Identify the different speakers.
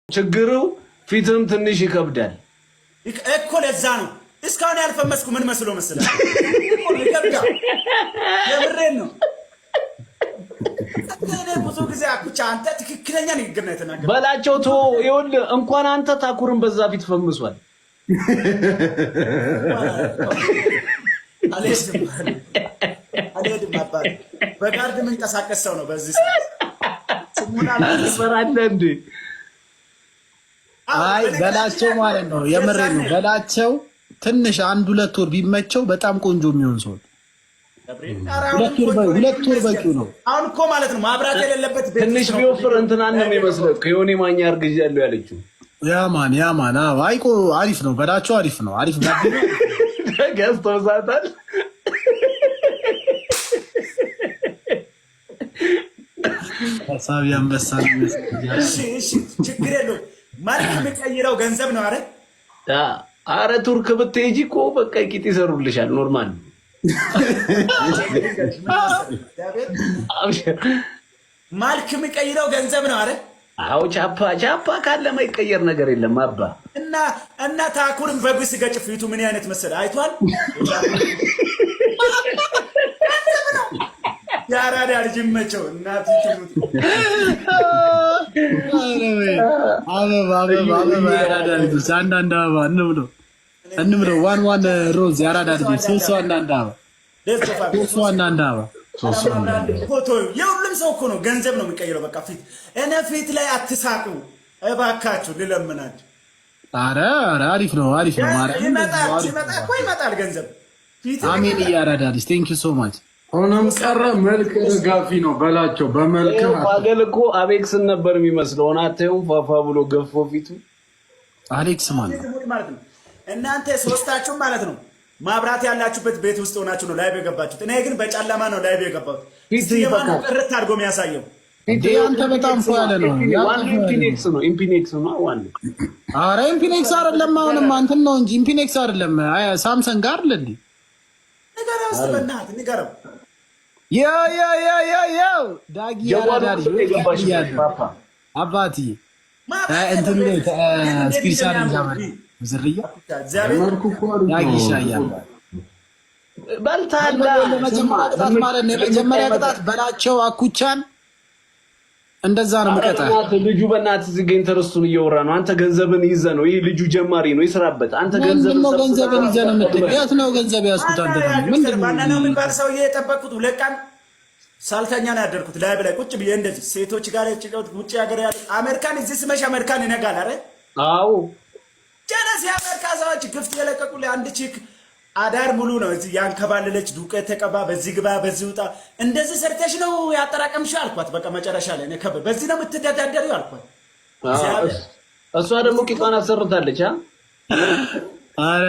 Speaker 1: ችግሩ ፊትም ትንሽ ይከብዳል
Speaker 2: እኮ ለዛ ነው እስካሁን ያልፈመስኩ ምን መስሎ መሰለህ ይከብዳ የምሬን ነው እኔ ብዙ ጊዜ አኩቻ አንተ ትክክለኛ ንግግር ነው የተናገረው
Speaker 1: በላቸው ቶ ይሁን እንኳን አንተ ታኩርን በዛ ፊት ፈምሷል
Speaker 2: አለድም አባል በጋርድ ምን ተሳቀሰው ነው በዚህ
Speaker 1: ስሙና ለሰራለ እንዴ
Speaker 3: አይ በላቸው ማለት ነው የምሬን ነው በላቸው ትንሽ አንድ ሁለት ወር ቢመቸው በጣም ቆንጆ የሚሆን ሰው ሁለት ወር በቂው ነው
Speaker 2: አሁን እኮ ማለት ነው ማብራት የሌለበት ቤት
Speaker 1: ትንሽ ቢወፍር እንትናን ነው የሚመስለው ከዮኒ ማኛ አርግጃለሁ ያለችው
Speaker 3: ያማን አይቆ አሪፍ ነው በላቸው አሪፍ ነው አሪፍ ጋር
Speaker 1: ገዝተው ሳታል
Speaker 3: ሐሳብ ያንበሳል
Speaker 2: እሺ ችግር የለው ማለት የሚቀይረው ገንዘብ ነው አይደል
Speaker 1: አረ ቱርክ ብትሄጂ እኮ በቃ ቂጥ ይሰሩልሻል ኖርማል
Speaker 2: ማልክ የሚቀይረው ገንዘብ ነው አይደል
Speaker 1: አው ቻፓ ካለ ማይቀየር ነገር የለም አባ
Speaker 2: እና ታኩርን በጉስ ገጭ ፊቱ ምን አይነት መሰለ አይቷል ያራዳ ልጅ መቸው እናት ትሙት
Speaker 3: አበባ ያራዳ ልጅ አንዳንድ አበባ እንብለው ዋን ሮዝ ያራዳ ልጅ ሶስት አንዳንድ አበባ ሶስት አንዳንድ
Speaker 2: ፎቶ የሁሉም ሰው እኮ ነው ገንዘብ ነው የሚቀይረው በቃ ፊት እኔ ፊት ላይ አትሳቁ እባካችሁ ልለምናችሁ
Speaker 3: አረ አሪፍ ነው ማለት
Speaker 2: ይመጣል ገንዘብ ፊት
Speaker 3: አሜን ያራዳ ልጅ ቴንክ ዩ ሶ ማች
Speaker 4: ሆኖም ቀረ መልክ ጋፊ ነው በላቸው በመልክ
Speaker 1: ዋገል እኮ አቤክስን ነበር የሚመስለው እናቴው ፋፋ ብሎ ገፎ ፊቱ
Speaker 3: አሌክስ ማለት
Speaker 2: ነው እናንተ ሶስታችሁ ማለት ነው ማብራት ያላችሁበት ቤት ውስጥ ሆናችሁ ነው ላይቭ የገባችሁት እኔ ግን በጨለማ ነው ላይቭ የገባሁት ሲማን ጥርት አድርጎ የሚያሳየው
Speaker 3: እንዴ አንተ በጣም ፎያለ ነው
Speaker 1: ኢምፒኔክስ ነው ዋን
Speaker 3: አረ ኢምፒኔክስ አይደለም አሁንም አንተን ነው እንጂ ኢምፒኔክስ አይደለም ሳምሰንግ ጋር ለዲ
Speaker 2: ንገረው እስበናት ንገረው
Speaker 3: ያ ዳጊ ያራዳሪ
Speaker 1: ፓፓ
Speaker 3: አባቲ እንትን ነው ስክሪንሻት እንጃማሪ ዝርያ ዳጊ ሻያል
Speaker 1: በልታላ
Speaker 3: ለመጀመሪያ ቅጣት በላቸው አኩቻን እንደዛ ነው መቀጣ
Speaker 1: ልጁ በእናትህ ዝገኝ ተረስቱን እየወራ ነው አንተ ገንዘብን ይዘህ ነው ይሄ ልጁ ጀማሪ ነው ይስራበት አንተ ገንዘብን
Speaker 3: ይዘህ ነው የምትገያት ነው ገንዘብ ያስኩት አንተ
Speaker 2: ምንድነው ማንነው የሚባል ሰው የጠበቁት ለቃን ሳልተኛ ነው ያደርኩት ላይ ብላይ ቁጭ ብዬ እንደዚህ ሴቶች ጋር ውጭ ሀገር ያለ አሜሪካን እዚህ ስመሽ አሜሪካን ይነጋል አይደል
Speaker 1: አዎ
Speaker 2: ጀነስ የአሜሪካ ሰዎች ግፍት የለቀቁልኝ አንድ ቺክ አዳር ሙሉ ነው እዚህ ያንከባለለች ዱቄት ተቀባ በዚህ ግባ በዚህ ውጣ እንደዚህ ሰርተሽ ነው ያጠራቀምሽው አልኳት በቃ መጨረሻ ላይ ነው ከበ በዚህ ነው የምትተዳደሪው አልኳት
Speaker 1: እሷ ደግሞ ቂጧን አሰርታለች
Speaker 3: አረ